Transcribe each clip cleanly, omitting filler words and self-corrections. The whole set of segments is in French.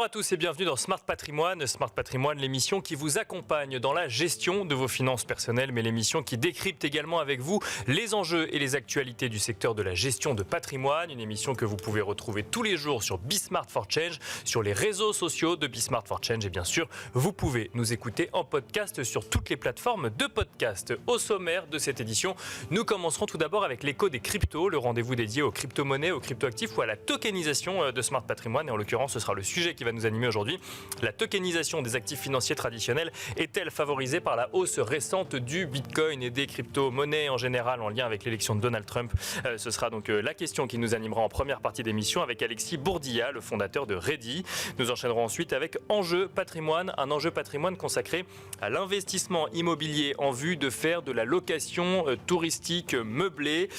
Bonjour à tous et bienvenue dans Smart Patrimoine. Smart Patrimoine, l'émission qui vous accompagne dans la gestion de vos finances personnelles, mais l'émission qui décrypte également avec vous les enjeux et les actualités du secteur de la gestion de patrimoine. Une émission que vous pouvez retrouver tous les jours sur BeSmart for Change, sur les réseaux sociaux de BeSmart for Change. Et bien sûr, vous pouvez nous écouter en podcast sur toutes les plateformes de podcast. Au sommaire de cette édition, nous commencerons tout d'abord avec l'écho des cryptos, le rendez-vous dédié aux crypto-monnaies, aux crypto-actifs ou à la tokenisation de Smart Patrimoine. Et en l'occurrence, ce sera le sujet qui va nous animer aujourd'hui. La tokenisation des actifs financiers traditionnels est-elle favorisée par la hausse récente du Bitcoin et des crypto-monnaies en général en lien avec l'élection de Donald Trump? Ce sera donc la question qui nous animera en première partie d'émission avec Alexis Bourdiat, le fondateur de Ready. Nous enchaînerons ensuite avec Enjeu Patrimoine, un enjeu patrimoine consacré à l'investissement immobilier en vue de faire de la location touristique meublée.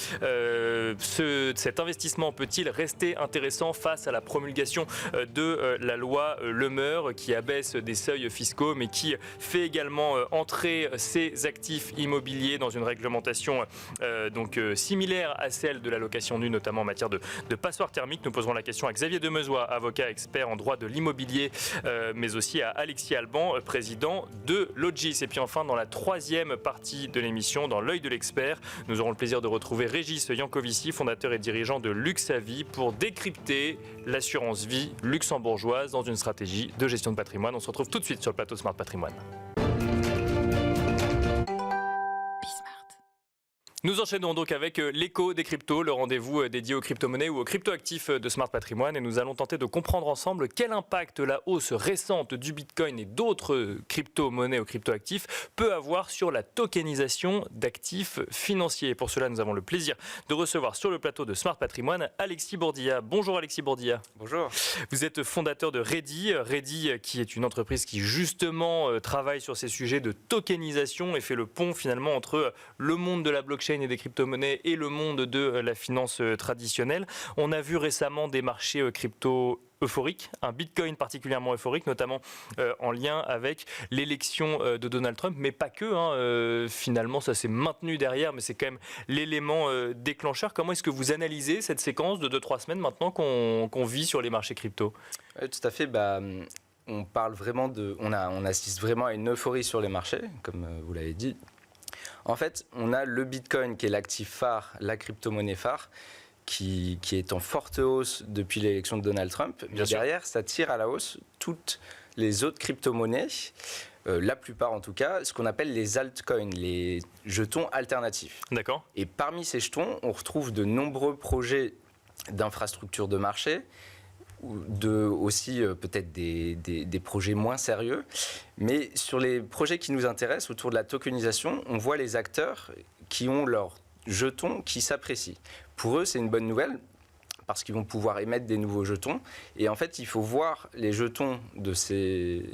Cet investissement peut-il rester intéressant face à la promulgation de la loi Le Meur qui abaisse des seuils fiscaux mais qui fait également entrer ces actifs immobiliers dans une réglementation similaire à celle de la location nue, notamment en matière de passoires thermiques. Nous poserons la question à Xavier Demezois, avocat expert en droit de l'immobilier, mais aussi à Alexis Alban, président de Logis. Et puis enfin, dans la troisième partie de l'émission, dans l'œil de l'expert, nous aurons le plaisir de retrouver Régis Yankovici, fondateur et dirigeant de Luxavie, pour décrypter l'assurance vie luxembourgeoise dans une stratégie de gestion de patrimoine. On se retrouve tout de suite sur le plateau de Smart Patrimoine. Nous enchaînons donc avec l'écho des cryptos, le rendez-vous dédié aux crypto-monnaies ou aux crypto-actifs de Smart Patrimoine. Et nous allons tenter de comprendre ensemble quel impact la hausse récente du Bitcoin et d'autres crypto-monnaies ou crypto-actifs peut avoir sur la tokenisation d'actifs financiers. Et pour cela, nous avons le plaisir de recevoir sur le plateau de Smart Patrimoine Alexis Bourdiat. Bonjour Alexis Bourdiat. Bonjour. Vous êtes fondateur de Ready. Ready qui est une entreprise qui justement travaille sur ces sujets de tokenisation et fait le pont finalement entre le monde de la blockchain et des crypto-monnaies et le monde de la finance traditionnelle. On a vu récemment des marchés crypto euphoriques, un Bitcoin particulièrement euphorique, notamment en lien avec l'élection de Donald Trump, mais pas que. Finalement, ça s'est maintenu derrière, mais c'est quand même l'élément déclencheur. Comment est-ce que vous analysez cette séquence de 2-3 semaines maintenant qu'on vit sur les marchés crypto? Oui, tout à fait. On parle vraiment on assiste vraiment à une euphorie sur les marchés, comme vous l'avez dit. En fait, on a le Bitcoin qui est l'actif phare, la crypto-monnaie phare, qui est en forte hausse depuis l'élection de Donald Trump. Mais derrière, ça tire à la hausse toutes les autres crypto-monnaies, la plupart en tout cas, ce qu'on appelle les altcoins, les jetons alternatifs. D'accord. Et parmi ces jetons, on retrouve de nombreux projets d'infrastructures de marché, aussi peut-être des projets moins sérieux. Mais sur les projets qui nous intéressent autour de la tokenisation, on voit les acteurs qui ont leurs jetons qui s'apprécient. Pour eux, c'est une bonne nouvelle parce qu'ils vont pouvoir émettre des nouveaux jetons. Et en fait, il faut voir les jetons de ces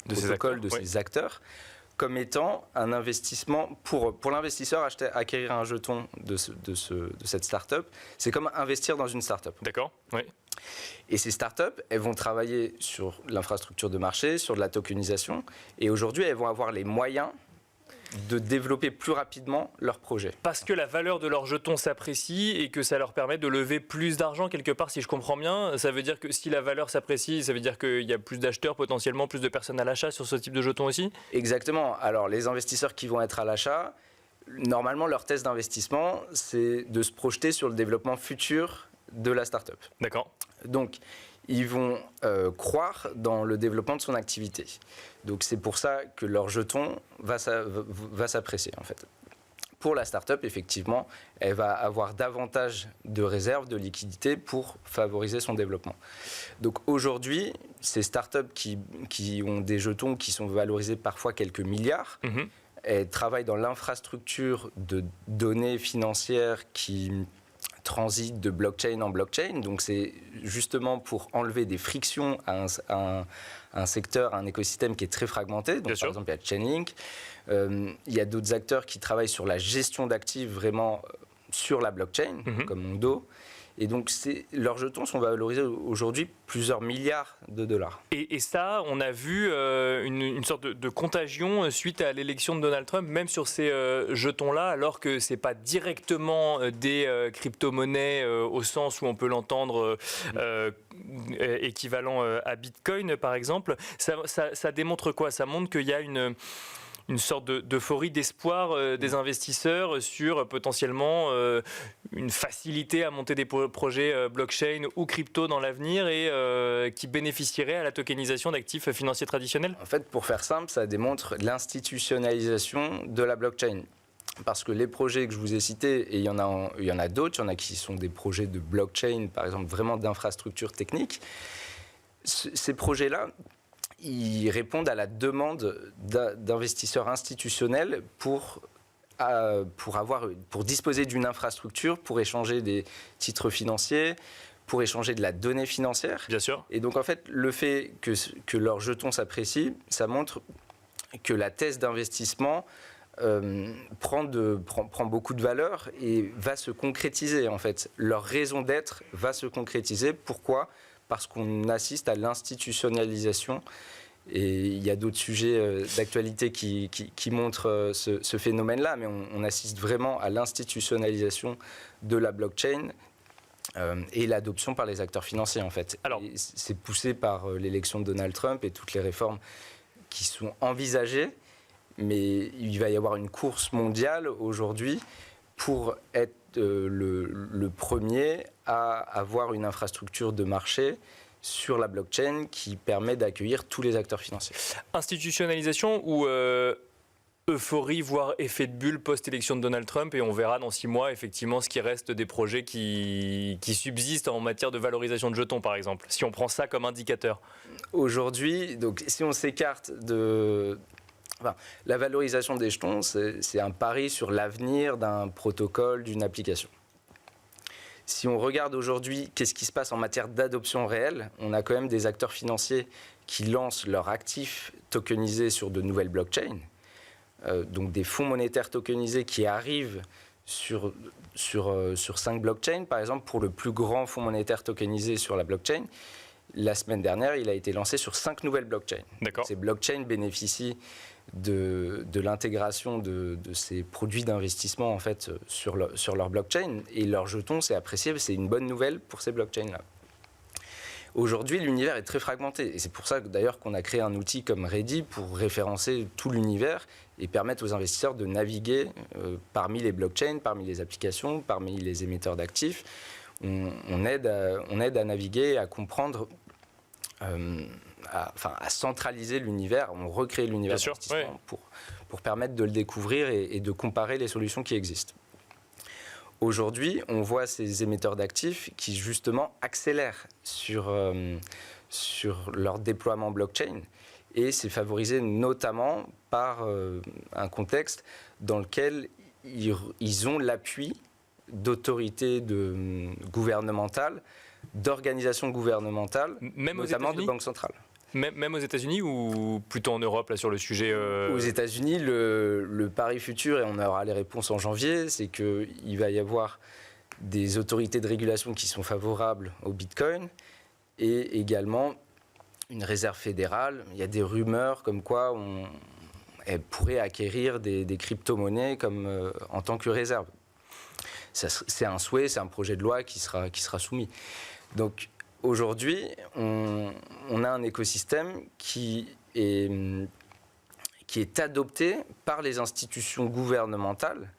protocoles, de ces acteurs, comme étant un investissement pour l'investisseur. Acquérir un jeton de cette start-up, c'est comme investir dans une start-up. D'accord, oui. Et ces startups, elles vont travailler sur l'infrastructure de marché, sur de la tokenisation, et aujourd'hui, elles vont avoir les moyens de développer plus rapidement leurs projets. Parce que la valeur de leurs jetons s'apprécie et que ça leur permet de lever plus d'argent quelque part, si je comprends bien. Ça veut dire que si la valeur s'apprécie, ça veut dire qu'il y a plus d'acheteurs, potentiellement plus de personnes à l'achat sur ce type de jetons aussi? Exactement. Alors, les investisseurs qui vont être à l'achat, normalement, leur thèse d'investissement, c'est de se projeter sur le développement futur de la start-up. D'accord. Donc, ils vont croire dans le développement de son activité. Donc, c'est pour ça que leur jeton va s'apprécier, en fait. Pour la start-up, effectivement, elle va avoir davantage de réserves, de liquidités pour favoriser son développement. Donc, aujourd'hui, ces start-up qui ont des jetons qui sont valorisés parfois quelques milliards, elles travaillent dans l'infrastructure de données financières qui transitent de blockchain en blockchain. Donc, c'est justement pour enlever des frictions à un secteur, à un écosystème qui est très fragmenté. Donc, par exemple, il y a Chainlink. Il y a d'autres acteurs qui travaillent sur la gestion d'actifs vraiment sur la blockchain, comme Mondo. Et donc, leurs jetons sont valorisés aujourd'hui plusieurs milliards de dollars. Et ça, on a vu une sorte de contagion suite à l'élection de Donald Trump, même sur ces jetons-là, alors que ce n'est pas directement des crypto-monnaies au sens où on peut l'entendre équivalent à Bitcoin, par exemple. Ça démontre quoi? Ça montre qu'il y a une sorte d'euphorie, d'espoir des investisseurs sur potentiellement une facilité à monter des projets blockchain ou crypto dans l'avenir et qui bénéficieraient à la tokenisation d'actifs financiers traditionnels? En fait, pour faire simple, ça démontre l'institutionnalisation de la blockchain. Parce que les projets que je vous ai cités, et il y en a d'autres, il y en a qui sont des projets de blockchain, par exemple, vraiment d'infrastructures techniques. Ces projets-là, ils répondent à la demande d'investisseurs institutionnels pour disposer d'une infrastructure, pour échanger des titres financiers, pour échanger de la donnée financière. Bien sûr. Et donc, en fait, le fait que leurs jetons s'apprécient, ça montre que la thèse d'investissement prend beaucoup de valeur et va se concrétiser, en fait. Leur raison d'être va se concrétiser. Pourquoi ? Parce qu'on assiste à l'institutionnalisation. Et il y a d'autres sujets d'actualité qui montrent ce phénomène-là, mais on assiste vraiment à l'institutionnalisation de la blockchain et l'adoption par les acteurs financiers, en fait. Alors, c'est poussé par l'élection de Donald Trump et toutes les réformes qui sont envisagées, mais il va y avoir une course mondiale aujourd'hui pour être le premier à avoir une infrastructure de marché sur la blockchain qui permet d'accueillir tous les acteurs financiers. Institutionnalisation ou euphorie, voire effet de bulle post-élection de Donald Trump, et on verra dans 6 mois effectivement ce qui reste des projets qui subsistent en matière de valorisation de jetons, par exemple, si on prend ça comme indicateur. Aujourd'hui, donc, si on s'écarte de... Enfin, la valorisation des jetons, c'est un pari sur l'avenir d'un protocole, d'une application. Si on regarde aujourd'hui qu'est-ce qui se passe en matière d'adoption réelle, on a quand même des acteurs financiers qui lancent leurs actifs tokenisés sur de nouvelles blockchains, donc des fonds monétaires tokenisés qui arrivent sur 5 blockchains. Par exemple, pour le plus grand fonds monétaire tokenisé sur la blockchain, la semaine dernière, il a été lancé sur 5 nouvelles blockchains. D'accord. Ces blockchains bénéficient de l'intégration de ces produits d'investissement en fait, sur leur blockchain. Et leur jeton, c'est apprécié, c'est une bonne nouvelle pour ces blockchains-là. Aujourd'hui, l'univers est très fragmenté. Et c'est pour ça d'ailleurs qu'on a créé un outil comme Ready pour référencer tout l'univers et permettre aux investisseurs de naviguer parmi les blockchains, parmi les applications, parmi les émetteurs d'actifs. On aide à naviguer et à comprendre... à centraliser l'univers, on recrée l'univers d'investissement pour permettre de le découvrir et de comparer les solutions qui existent. Aujourd'hui, on voit ces émetteurs d'actifs qui justement accélèrent sur leur déploiement blockchain et c'est favorisé notamment par un contexte dans lequel ils ont l'appui d'autorités gouvernementales, d'organisations gouvernementales, notamment de banques centrales. Même aux États-Unis ou plutôt en Europe, là, sur le sujet Aux États-Unis, le pari futur, et on aura les réponses en janvier, c'est qu'il va y avoir des autorités de régulation qui sont favorables au Bitcoin et également une réserve fédérale. Il y a des rumeurs comme quoi elle pourrait acquérir des crypto-monnaies en tant que réserve. C'est un souhait, c'est un projet de loi qui sera soumis. Donc aujourd'hui, on a un écosystème qui est adopté par les institutions gouvernementales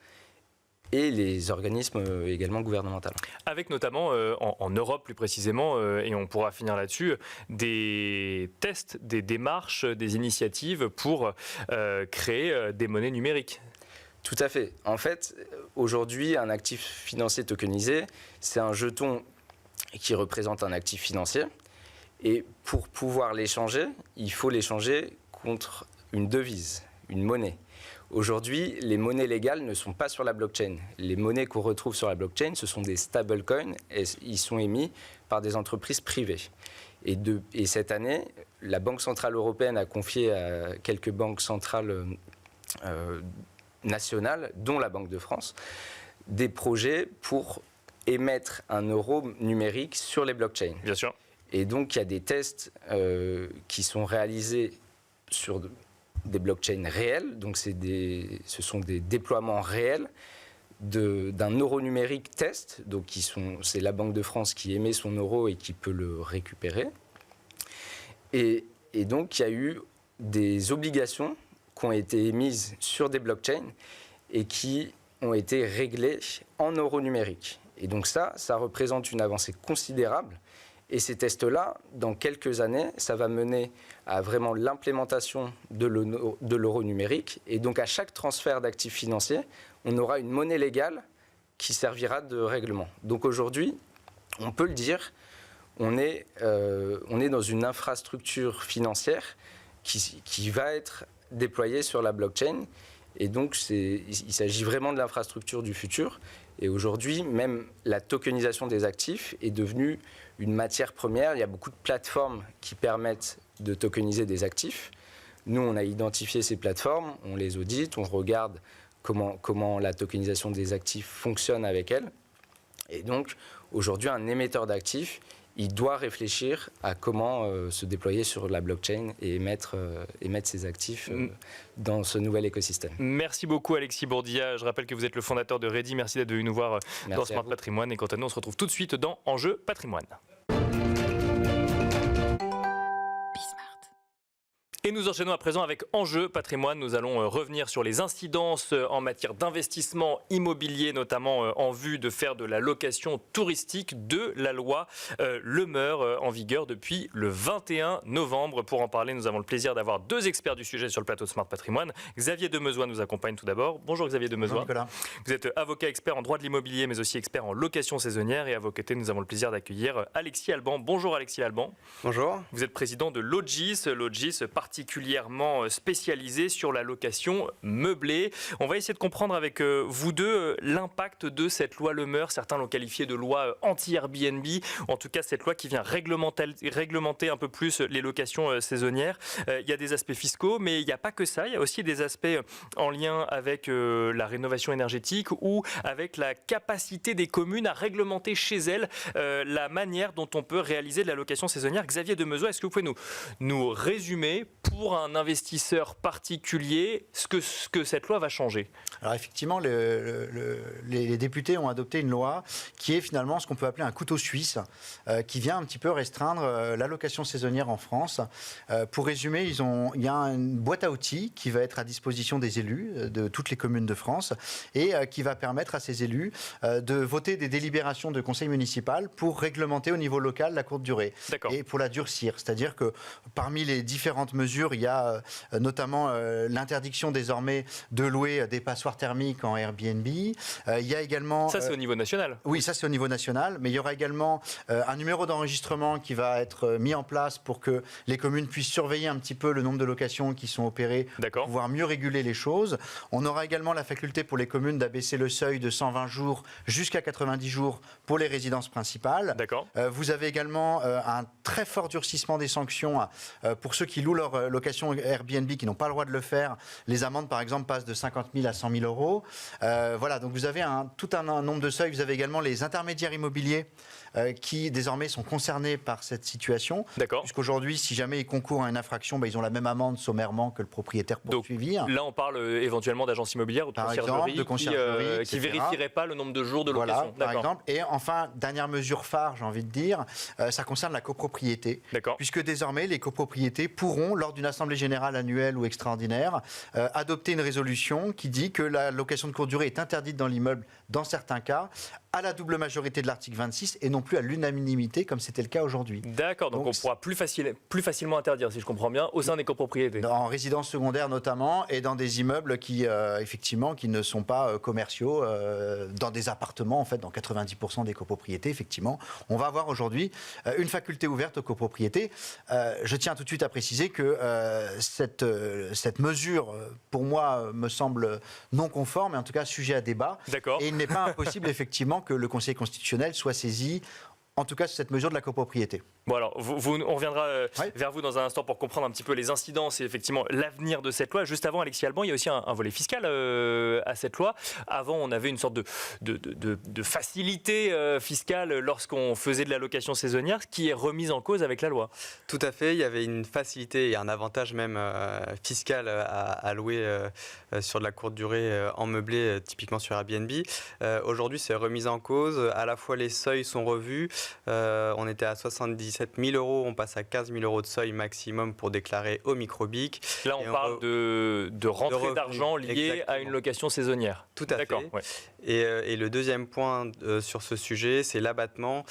et les organismes également gouvernementaux. Avec notamment, en Europe plus précisément, et on pourra finir là-dessus, des tests, des démarches, des initiatives pour créer des monnaies numériques. Tout à fait. En fait, aujourd'hui, un actif financier tokenisé, c'est un jeton qui représente un actif financier. Et pour pouvoir l'échanger, il faut l'échanger contre une devise, une monnaie. Aujourd'hui, les monnaies légales ne sont pas sur la blockchain. Les monnaies qu'on retrouve sur la blockchain, ce sont des stablecoins et ils sont émis par des entreprises privées. Et cette année, la Banque centrale européenne a confié à quelques banques centrales nationales, dont la Banque de France, des projets pour émettre un euro numérique sur les blockchains. Bien sûr. Et donc, il y a des tests qui sont réalisés sur des blockchains réels. Donc, ce sont des déploiements réels d'un euro numérique test. Donc, c'est la Banque de France qui émet son euro et qui peut le récupérer. Et donc, il y a eu des obligations qui ont été émises sur des blockchains et qui ont été réglées en euro numérique. Et donc, ça représente une avancée considérable. Et ces tests-là, dans quelques années, ça va mener à vraiment l'implémentation de l'euro numérique. Et donc, à chaque transfert d'actifs financiers, on aura une monnaie légale qui servira de règlement. Donc, aujourd'hui, on peut le dire, on est dans une infrastructure financière qui va être déployée sur la blockchain. Et donc, il s'agit vraiment de l'infrastructure du futur. Et aujourd'hui, même la tokenisation des actifs est devenue une matière première. Il y a beaucoup de plateformes qui permettent de tokeniser des actifs. Nous, on a identifié ces plateformes, on les audite, on regarde comment la tokenisation des actifs fonctionne avec elles. Et donc, aujourd'hui, un émetteur d'actifs, il doit réfléchir à comment se déployer sur la blockchain et émettre ses actifs dans ce nouvel écosystème. Merci beaucoup Alexis Bourdillat. Je rappelle que vous êtes le fondateur de Ready. Merci d'être venu nous voir dans Smart Patrimoine. Et quant à nous, on se retrouve tout de suite dans Enjeu Patrimoine. Et nous enchaînons à présent avec Enjeu Patrimoine. Nous allons revenir sur les incidences en matière d'investissement immobilier, notamment en vue de faire de la location touristique de la loi Le Meur en vigueur depuis le 21 novembre. Pour en parler, nous avons le plaisir d'avoir deux experts du sujet sur le plateau de Smart Patrimoine. Xavier Demezois nous accompagne tout d'abord. Bonjour Xavier Demezois. Bonjour Nicolas. Vous êtes avocat expert en droit de l'immobilier, mais aussi expert en location saisonnière. Et à vos côtés, nous avons le plaisir d'accueillir Alexis Alban. Bonjour Alexis Alban. Bonjour. Vous êtes président de Logis. Logis, particulièrement spécialisé sur la location meublée. On va essayer de comprendre avec vous deux l'impact de cette loi Le Meur. Certains l'ont qualifiée de loi anti-Airbnb. En tout cas, cette loi qui vient réglementer un peu plus les locations saisonnières. Il y a des aspects fiscaux, mais il n'y a pas que ça. Il y a aussi des aspects en lien avec la rénovation énergétique ou avec la capacité des communes à réglementer chez elles la manière dont on peut réaliser de la location saisonnière. Xavier Demezois, est-ce que vous pouvez nous résumer pour un investisseur particulier ce que cette loi va changer? Alors effectivement, les députés ont adopté une loi qui est finalement ce qu'on peut appeler un couteau suisse, qui vient un petit peu restreindre la location saisonnière en France. Pour résumer, il y a une boîte à outils qui va être à disposition des élus de toutes les communes de France et qui va permettre à ces élus de voter des délibérations de conseil municipal pour réglementer au niveau local la courte durée et pour la durcir. C'est-à-dire que parmi les différentes mesures, il y a notamment l'interdiction désormais de louer des passoires thermiques en Airbnb. Il y a également... Ça, c'est au niveau national. Oui, ça, c'est au niveau national. Mais il y aura également un numéro d'enregistrement qui va être mis en place pour que les communes puissent surveiller un petit peu le nombre de locations qui sont opérées, pour pouvoir mieux réguler les choses. On aura également la faculté pour les communes d'abaisser le seuil de 120 jours jusqu'à 90 jours pour les résidences principales. Vous avez également un très fort durcissement des sanctions pour ceux qui louent leur location Airbnb, qui n'ont pas le droit de le faire. Les amendes, par exemple, passent de 50 000 à 100 000 euros. Voilà, donc vous avez tout un nombre de seuils. Vous avez également les intermédiaires immobiliers qui, désormais, sont concernés par cette situation. Puisqu'aujourd'hui, si jamais ils concourent à une infraction, ils ont la même amende sommairement que le propriétaire poursuivi. Donc, là, on parle éventuellement d'agences immobilières ou de conciergerie qui ne vérifieraient pas le nombre de jours de location. Par exemple. Et enfin, dernière mesure phare, j'ai envie de dire, ça concerne la copropriété. Puisque désormais, les copropriétés pourront, lors d'une assemblée générale annuelle ou extraordinaire, adopter une résolution qui dit que la location de courte durée est interdite dans l'immeuble dans certains cas, à la double majorité de l'article 26 et non plus à l'unanimité comme c'était le cas aujourd'hui. D'accord, donc on pourra plus facilement interdire, si je comprends bien, au sein des copropriétés. En résidence secondaire notamment et dans des immeubles qui, effectivement, qui ne sont pas commerciaux, dans des appartements, en fait, dans 90% des copropriétés, effectivement. On va avoir aujourd'hui une faculté ouverte aux copropriétés. Je tiens tout de suite à préciser que cette mesure, pour moi, me semble non conforme, et en tout cas sujet à débat. Et il n'est pas impossible, effectivement, que le Conseil constitutionnel soit saisi, en tout cas sur cette mesure de la copropriété. Bon alors, on reviendra vers vous dans un instant pour comprendre un petit peu les incidences et effectivement l'avenir de cette loi. Juste avant, Alexis Alban, il y a aussi un volet fiscal à cette loi. Avant, on avait une sorte de facilité fiscale lorsqu'on faisait de la location saisonnière, qui est remise en cause avec la loi. Tout à fait, il y avait une facilité et un avantage même fiscal à louer sur de la courte durée en meublé, typiquement sur Airbnb. Aujourd'hui, c'est remis en cause. À la fois, les seuils sont revus. On était à 77 000 €, on passe à 15 000 € de seuil maximum pour déclarer au microbic. Là, on parle de rentrée d'argent liée à une location saisonnière. Tout à fait. Ouais. Et le deuxième point sur ce sujet, c'est l'abattement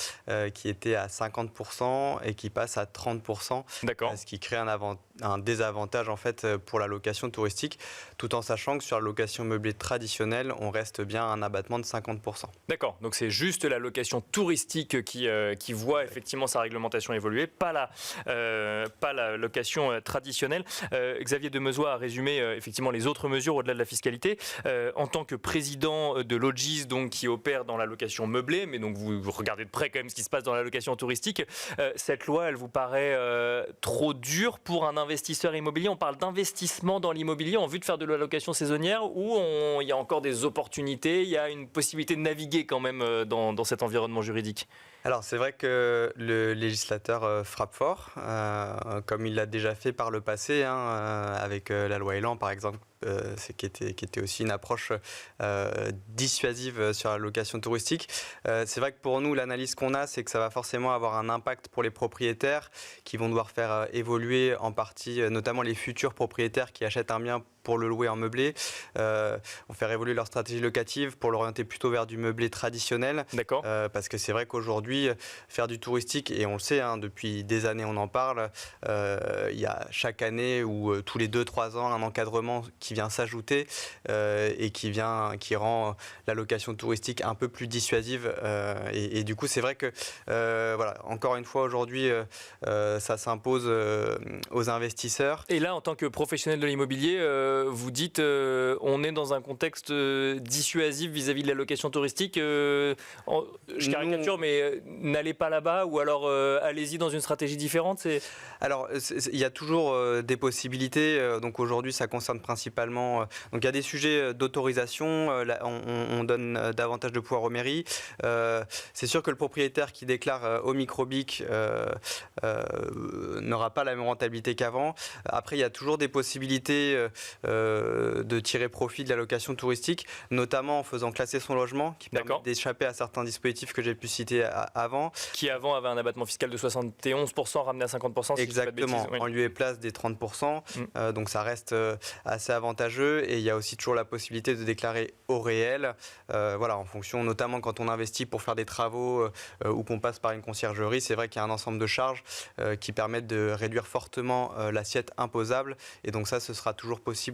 qui était à 50% et qui passe à 30%. D'accord. Ce qui crée un désavantage en fait pour la location touristique, tout en sachant que sur la location meublée traditionnelle, on reste bien à un abattement de 50%. D'accord, donc c'est juste la location touristique qui voit effectivement sa réglementation évoluer, pas la location traditionnelle. Xavier Demezois a résumé effectivement les autres mesures au-delà de la fiscalité. En tant que président de Logis, donc, qui opère dans la location meublée, mais donc vous regardez de près quand même ce qui se passe dans la location touristique, cette loi, elle vous paraît trop dure pour un investisseur immobilier? On parle d'investissement dans l'immobilier en vue de faire de la location saisonnière, où il y a encore des opportunités, il y a une possibilité de naviguer quand même dans cet environnement juridique? Alors c'est vrai que le législateur frappe fort, comme il l'a déjà fait par le passé, avec la loi Elan par exemple, qui était aussi une approche dissuasive sur la location touristique. C'est vrai que pour nous, l'analyse qu'on a, c'est que ça va forcément avoir un impact pour les propriétaires qui vont devoir faire évoluer en partie, notamment les futurs propriétaires qui achètent un bien pour le louer en meublé, vont faire évoluer leur stratégie locative pour l'orienter plutôt vers du meublé traditionnel. D'accord. Parce que c'est vrai qu'aujourd'hui, faire du touristique, et on le sait, depuis des années on en parle, il y a chaque année ou tous les 2-3 ans un encadrement qui vient s'ajouter et qui rend la location touristique un peu plus dissuasive. Et du coup, c'est vrai que, voilà, encore une fois, aujourd'hui, ça s'impose aux investisseurs. Et là, en tant que professionnel de l'immobilier, vous dites on est dans un contexte dissuasif vis-à-vis de la location touristique. Je caricature, mais n'allez pas là-bas, ou alors allez-y dans une stratégie différente. Alors, il y a toujours des possibilités. Donc aujourd'hui, ça concerne principalement. Donc il y a des sujets d'autorisation. On donne davantage de pouvoir aux mairies. C'est sûr que le propriétaire qui déclare au microbic n'aura pas la même rentabilité qu'avant. Après, il y a toujours des possibilités de tirer profit de la location touristique, notamment en faisant classer son logement, qui permet d'échapper à certains dispositifs que j'ai pu citer avant. Qui avant avait un abattement fiscal de 71%, ramené à 50%. Si exactement, en lieu et place des 30%. Donc ça reste assez avantageux, et il y a aussi toujours la possibilité de déclarer au réel, voilà, en fonction, notamment quand on investit pour faire des travaux ou qu'on passe par une conciergerie. C'est vrai qu'il y a un ensemble de charges qui permettent de réduire fortement l'assiette imposable, et donc ça, ce sera toujours possible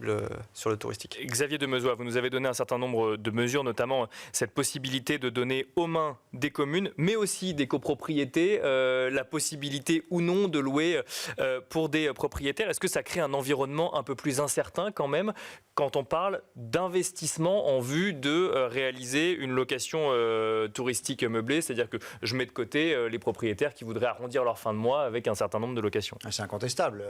sur le touristique. Xavier Demezois, vous nous avez donné un certain nombre de mesures, notamment cette possibilité de donner aux mains des communes, mais aussi des copropriétés, la possibilité ou non de louer pour des propriétaires. Est-ce que ça crée un environnement un peu plus incertain quand même, quand on parle d'investissement en vue de réaliser une location touristique meublée? C'est-à-dire que je mets de côté les propriétaires qui voudraient arrondir leur fin de mois avec un certain nombre de locations. C'est incontestable.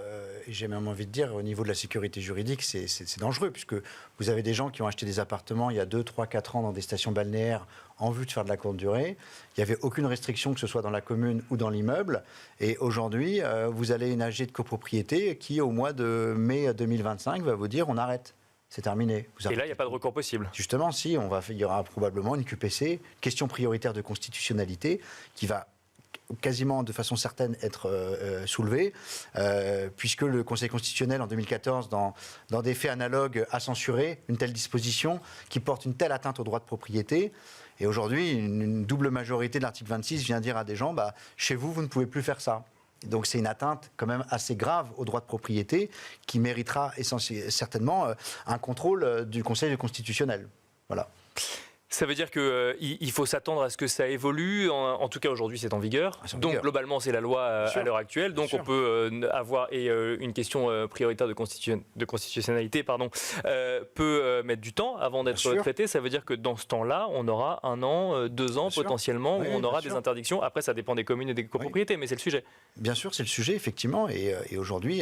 Et j'ai même envie de dire, au niveau de la sécurité juridique, c'est dangereux, puisque vous avez des gens qui ont acheté des appartements il y a 2, 3, 4 ans dans des stations balnéaires en vue de faire de la courte durée. Il n'y avait aucune restriction, que ce soit dans la commune ou dans l'immeuble. Et aujourd'hui, vous allez une AG de copropriété qui, au mois de mai 2025, va vous dire on arrête. C'est terminé. Et là, il n'y a pas de recours possible. Justement, si, il y aura probablement une QPC, question prioritaire de constitutionnalité, qui va quasiment de façon certaine être soulevée, puisque le Conseil constitutionnel en 2014, dans des faits analogues, a censuré une telle disposition qui porte une telle atteinte au droit de propriété. Et aujourd'hui, une double majorité de l'article 26 vient dire à des gens, chez vous, vous ne pouvez plus faire ça. Donc c'est une atteinte quand même assez grave au droit de propriété qui méritera certainement un contrôle du Conseil constitutionnel. Voilà. Ça veut dire qu'il faut s'attendre à ce que ça évolue. En tout cas, aujourd'hui, c'est en vigueur. Donc, globalement, c'est la loi à l'heure actuelle. Donc, on peut avoir une question prioritaire de constitutionnalité peut mettre du temps avant d'être traitée. Ça veut dire que dans ce temps-là, on aura 1 an, 2 ans potentiellement, où on aura des interdictions. Après, ça dépend des communes et des copropriétés, mais c'est le sujet. Bien sûr, c'est le sujet, effectivement. Et aujourd'hui,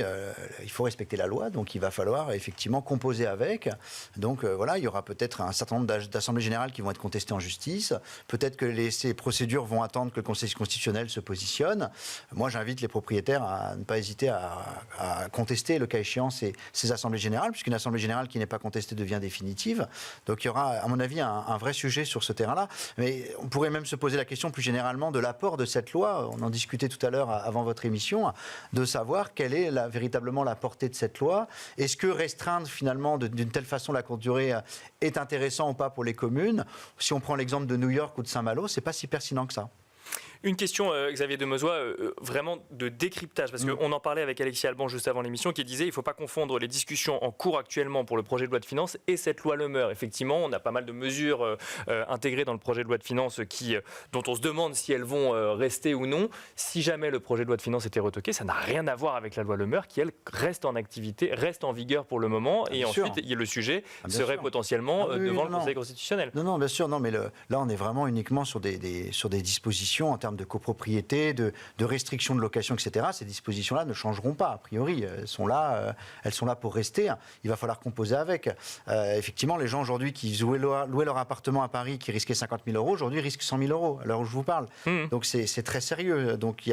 il faut respecter la loi. Donc, il va falloir effectivement composer avec. Donc, voilà, il y aura peut-être un certain nombre d'assemblées générales qui vont être contestées en justice. Peut-être que ces procédures vont attendre que le Conseil constitutionnel se positionne. Moi, j'invite les propriétaires à ne pas hésiter à contester, le cas échéant, ces assemblées générales, puisqu'une assemblée générale qui n'est pas contestée devient définitive. Donc, il y aura, à mon avis, un vrai sujet sur ce terrain-là. Mais on pourrait même se poser la question plus généralement de l'apport de cette loi. On en discutait tout à l'heure avant votre émission, de savoir quelle est véritablement la portée de cette loi. Est-ce que restreindre finalement d'une telle façon la courte durée est intéressant ou pas pour les communes? Si on prend l'exemple de New York ou de Saint-Malo, c'est pas si pertinent que ça. Une question, Xavier Demezois, vraiment de décryptage, parce qu'on en parlait avec Alexis Alban juste avant l'émission, qui disait qu'il ne faut pas confondre les discussions en cours actuellement pour le projet de loi de finances et cette loi Le Meur. Effectivement, on a pas mal de mesures intégrées dans le projet de loi de finances dont on se demande si elles vont rester ou non. Si jamais le projet de loi de finances était retoqué, ça n'a rien à voir avec la loi Le Meur, qui, elle, reste en activité, reste en vigueur pour le moment. Et ensuite, le sujet serait potentiellement devant le Conseil constitutionnel. Non, bien sûr. Non, mais là, on est vraiment uniquement sur des dispositions en termes de copropriété, de restrictions de location, etc. Ces dispositions-là ne changeront pas, a priori. Elles sont là pour rester. Il va falloir composer avec. Effectivement, les gens aujourd'hui qui louaient leur appartement à Paris, qui risquaient 50 000 euros, aujourd'hui risquent 100 000 euros, à l'heure où je vous parle. Donc c'est très sérieux. Donc il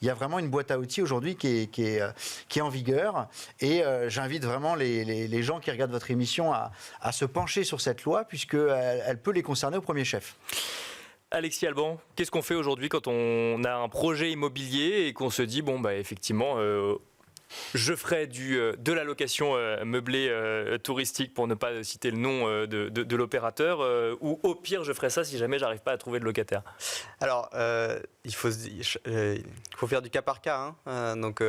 y a vraiment une boîte à outils aujourd'hui qui est en vigueur. Et j'invite vraiment les gens qui regardent votre émission à se pencher sur cette loi, puisqu'elle peut les concerner au premier chef. Alexis Alban, qu'est-ce qu'on fait aujourd'hui quand on a un projet immobilier et qu'on se dit, effectivement, je ferai de la location meublée touristique, pour ne pas citer le nom de l'opérateur, ou au pire, je ferai ça si jamais j'arrive pas à trouver de locataire? Alors, il faut faire du cas par cas. Donc,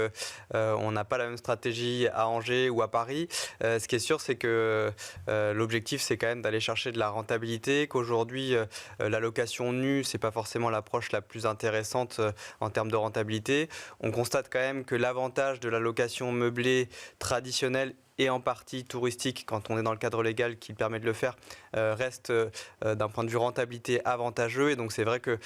on n'a pas la même stratégie à Angers ou à Paris. Ce qui est sûr, c'est que l'objectif, c'est quand même d'aller chercher de la rentabilité, qu'aujourd'hui, la location nue, c'est pas forcément l'approche la plus intéressante en termes de rentabilité. On constate quand même que l'avantage de la location meublée traditionnelle et en partie touristique, quand on est dans le cadre légal qui permet de le faire, reste d'un point de vue rentabilité avantageux. Et donc c'est vrai que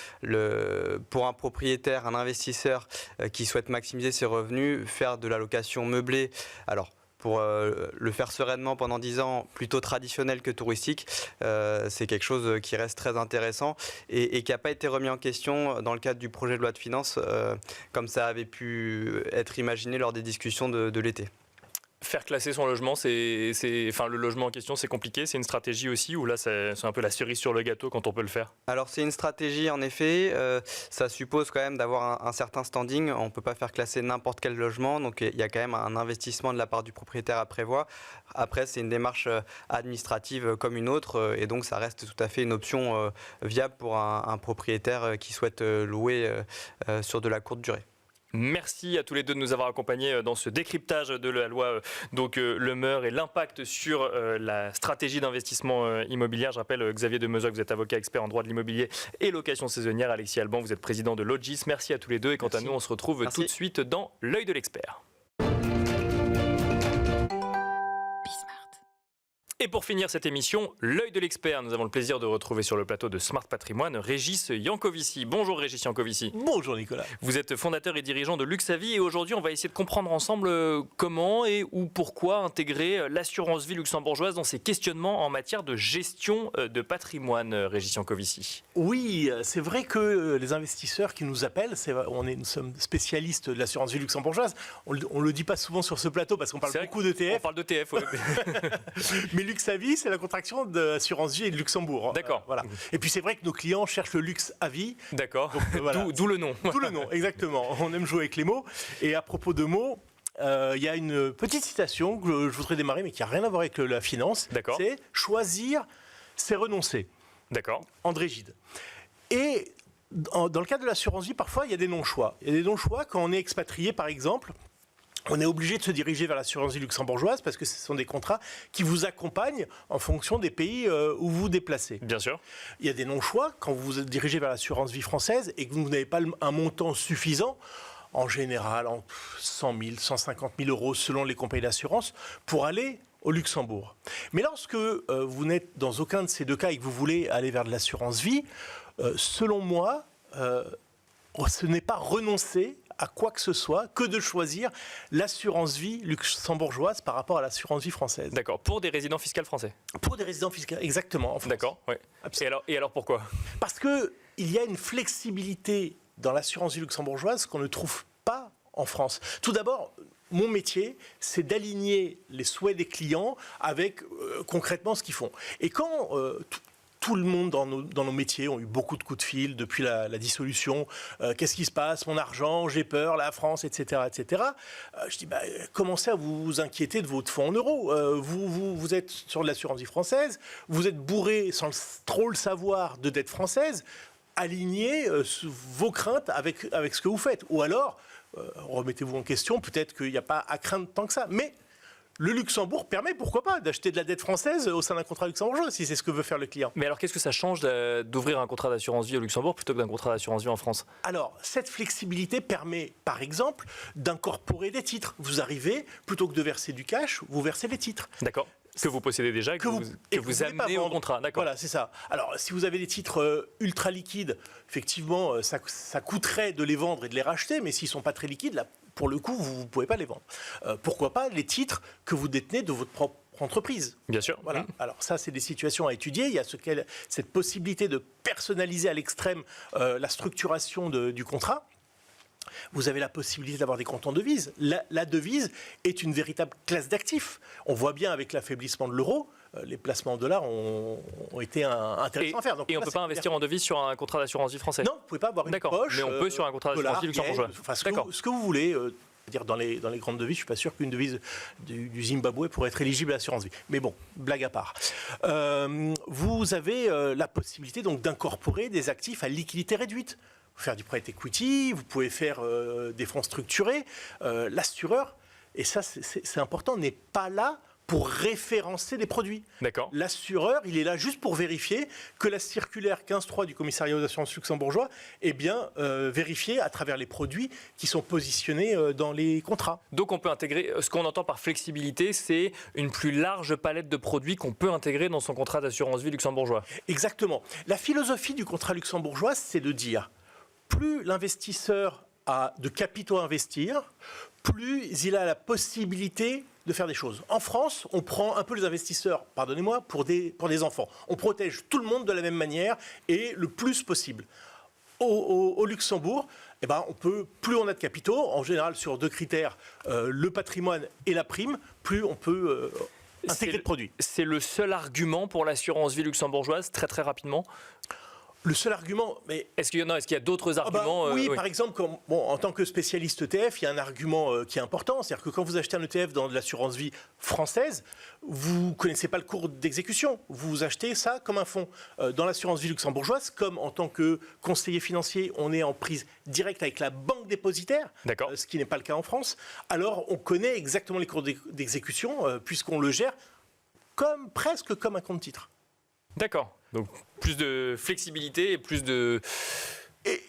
pour un propriétaire, un investisseur qui souhaite maximiser ses revenus, faire de la location meublée, alors pour le faire sereinement pendant 10 ans, plutôt traditionnel que touristique, c'est quelque chose qui reste très intéressant et qui n'a pas été remis en question dans le cadre du projet de loi de finances, comme ça avait pu être imaginé lors des discussions de l'été. Faire classer son logement, le logement en question, c'est compliqué. C'est une stratégie aussi, ou là, c'est un peu la cerise sur le gâteau quand on peut le faire? Alors, c'est une stratégie, en effet. Ça suppose quand même d'avoir un certain standing. On ne peut pas faire classer n'importe quel logement. Donc, il y a quand même un investissement de la part du propriétaire à prévoir. Après, c'est une démarche administrative comme une autre. Et donc, ça reste tout à fait une option viable pour un propriétaire qui souhaite louer sur de la courte durée. Merci à tous les deux de nous avoir accompagnés dans ce décryptage de la loi Le Meur et l'impact sur la stratégie d'investissement immobilier. Je rappelle, Xavier Demezois, vous êtes avocat expert en droit de l'immobilier et location saisonnière. Alexis Alban, vous êtes président de Logis. Merci à tous les deux et quant à nous, on se retrouve tout de suite dans l'œil de l'expert. Et pour finir cette émission, l'œil de l'expert, nous avons le plaisir de retrouver sur le plateau de Smart Patrimoine Régis Yankovici. Bonjour Régis Yankovici. Bonjour Nicolas. Vous êtes fondateur et dirigeant de Luxavie et aujourd'hui on va essayer de comprendre ensemble comment et ou pourquoi intégrer l'assurance vie luxembourgeoise dans ses questionnements en matière de gestion de patrimoine, Régis Yankovici. Oui, c'est vrai que les investisseurs qui nous appellent, nous sommes spécialistes de l'assurance vie luxembourgeoise. On ne le dit pas souvent sur ce plateau parce qu'on parle beaucoup d'ETF. On parle d'ETF, oui. Mais Luxavie, c'est la contraction d'assurance vie et de Luxembourg. D'accord. Voilà. Et puis c'est vrai que nos clients cherchent le luxe à vie. D'accord. D'où le nom. D'où le nom, exactement. On aime jouer avec les mots. Et à propos de mots, il y a une petite citation que je voudrais démarrer, mais qui n'a rien à voir avec la finance. D'accord. C'est « choisir, c'est renoncer ». D'accord. André Gide. Et dans le cas de l'assurance vie, parfois, il y a des non-choix. Il y a des non-choix quand on est expatrié, par exemple. on est obligé de se diriger vers l'assurance vie luxembourgeoise parce que ce sont des contrats qui vous accompagnent en fonction des pays où vous vous déplacez. Bien sûr. Il y a des non-choix quand vous vous dirigez vers l'assurance vie française et que vous n'avez pas un montant suffisant, en général en 100 000, 150 000 euros selon les compagnies d'assurance, pour aller au Luxembourg. Mais lorsque vous n'êtes dans aucun de ces deux cas et que vous voulez aller vers de l'assurance vie, selon moi, ce n'est pas renoncer à quoi que ce soit que de choisir l'assurance vie luxembourgeoise par rapport à l'assurance vie française. D'accord, pour des résidents fiscaux français. Pour des résidents fiscaux, exactement. En France. D'accord, oui. Et alors pourquoi? Parce qu'il y a une flexibilité dans l'assurance vie luxembourgeoise qu'on ne trouve pas en France. Tout d'abord, mon métier, c'est d'aligner les souhaits des clients avec concrètement ce qu'ils font. Et quand tout le monde dans nos métiers ont eu beaucoup de coups de fil depuis la dissolution. Qu'est-ce qui se passe? Mon argent, j'ai peur, la France, etc. etc. Je dis, commencez à vous inquiéter de votre fonds en euros. Vous êtes sur de l'assurance vie française, vous êtes bourré sans trop le savoir de dette française. Alignez vos craintes avec ce que vous faites. Ou alors, remettez-vous en question, peut-être qu'il n'y a pas à craindre tant que ça. Mais le Luxembourg permet, pourquoi pas, d'acheter de la dette française au sein d'un contrat luxembourgeois, si c'est ce que veut faire le client. Mais alors, qu'est-ce que ça change d'ouvrir un contrat d'assurance vie au Luxembourg plutôt que d'un contrat d'assurance vie en France? Alors, cette flexibilité permet, par exemple, d'incorporer des titres. Vous arrivez, plutôt que de verser du cash, vous versez des titres. D'accord. Que vous possédez déjà et que vous amenez au contrat. D'accord. Voilà, c'est ça. Alors, si vous avez des titres ultra liquides, effectivement, ça coûterait de les vendre et de les racheter, mais s'ils ne sont pas très liquides, là, pour le coup, vous ne pouvez pas les vendre. Pourquoi pas les titres que vous détenez de votre propre entreprise? Bien sûr. Voilà. Alors ça, c'est des situations à étudier. Il y a cette possibilité de personnaliser à l'extrême la structuration du contrat. Vous avez la possibilité d'avoir des comptes en devise. La devise est une véritable classe d'actifs. On voit bien avec l'affaiblissement de l'euro, les placements en dollars ont été intéressants à faire. Donc, et on ne peut pas investir en devise sur un contrat d'assurance vie français? Non, vous ne pouvez pas avoir une poche. Mais on peut sur un contrat d'assurance vie luxembourgeois. Ce que vous voulez. Dire dans les grandes devises, je ne suis pas sûr qu'une devise du Zimbabwe pourrait être éligible à l'assurance vie. Mais bon, blague à part. Vous avez la possibilité donc d'incorporer des actifs à liquidité réduite. Vous pouvez faire du private equity, vous pouvez faire des fonds structurés. L'assureur, et ça c'est important, n'est pas là pour référencer des produits. D'accord. L'assureur, il est là juste pour vérifier que la circulaire 15.3 du commissariat aux assurances luxembourgeois est bien vérifiée à travers les produits qui sont positionnés dans les contrats. Donc on peut intégrer, ce qu'on entend par flexibilité, c'est une plus large palette de produits qu'on peut intégrer dans son contrat d'assurance vie luxembourgeois. Exactement. La philosophie du contrat luxembourgeois, c'est de dire, plus l'investisseur a de capitaux à investir, plus il a la possibilité de faire des choses. En France, on prend un peu les investisseurs, pardonnez-moi, pour des enfants. On protège tout le monde de la même manière et le plus possible. Au Luxembourg, plus on a de capitaux, en général sur deux critères, le patrimoine et la prime, plus on peut intégrer de produits. C'est le seul argument pour l'assurance vie luxembourgeoise, très très rapidement? Le seul argument, mais est-ce qu'il y a d'autres arguments? Oui, par exemple, en tant que spécialiste ETF, il y a un argument qui est important, c'est-à-dire que quand vous achetez un ETF dans de l'assurance vie française, vous ne connaissez pas le cours d'exécution, vous achetez ça comme un fonds. Dans l'assurance vie luxembourgeoise, comme en tant que conseiller financier, on est en prise directe avec la banque dépositaire, ce qui n'est pas le cas en France, alors on connaît exactement les cours d'exécution, puisqu'on le gère presque comme un compte-titre. D'accord. Donc plus de flexibilité et plus de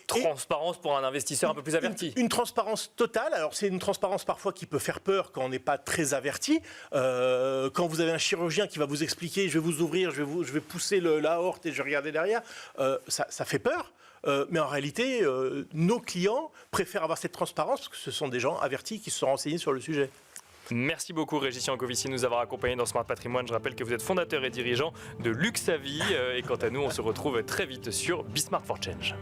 transparence pour un investisseur un peu plus averti. Une transparence totale. Alors c'est une transparence parfois qui peut faire peur quand on n'est pas très averti. Quand vous avez un chirurgien qui va vous expliquer, je vais vous ouvrir, je vais pousser l'aorte et je vais regarder derrière, ça fait peur. Mais en réalité, nos clients préfèrent avoir cette transparence parce que ce sont des gens avertis qui se sont renseignés sur le sujet. Merci beaucoup Régis Yankovici de nous avoir accompagnés dans Smart Patrimoine. Je rappelle que vous êtes fondateur et dirigeant de Luxavie. Et quant à nous, on se retrouve très vite sur Be Smart for Change.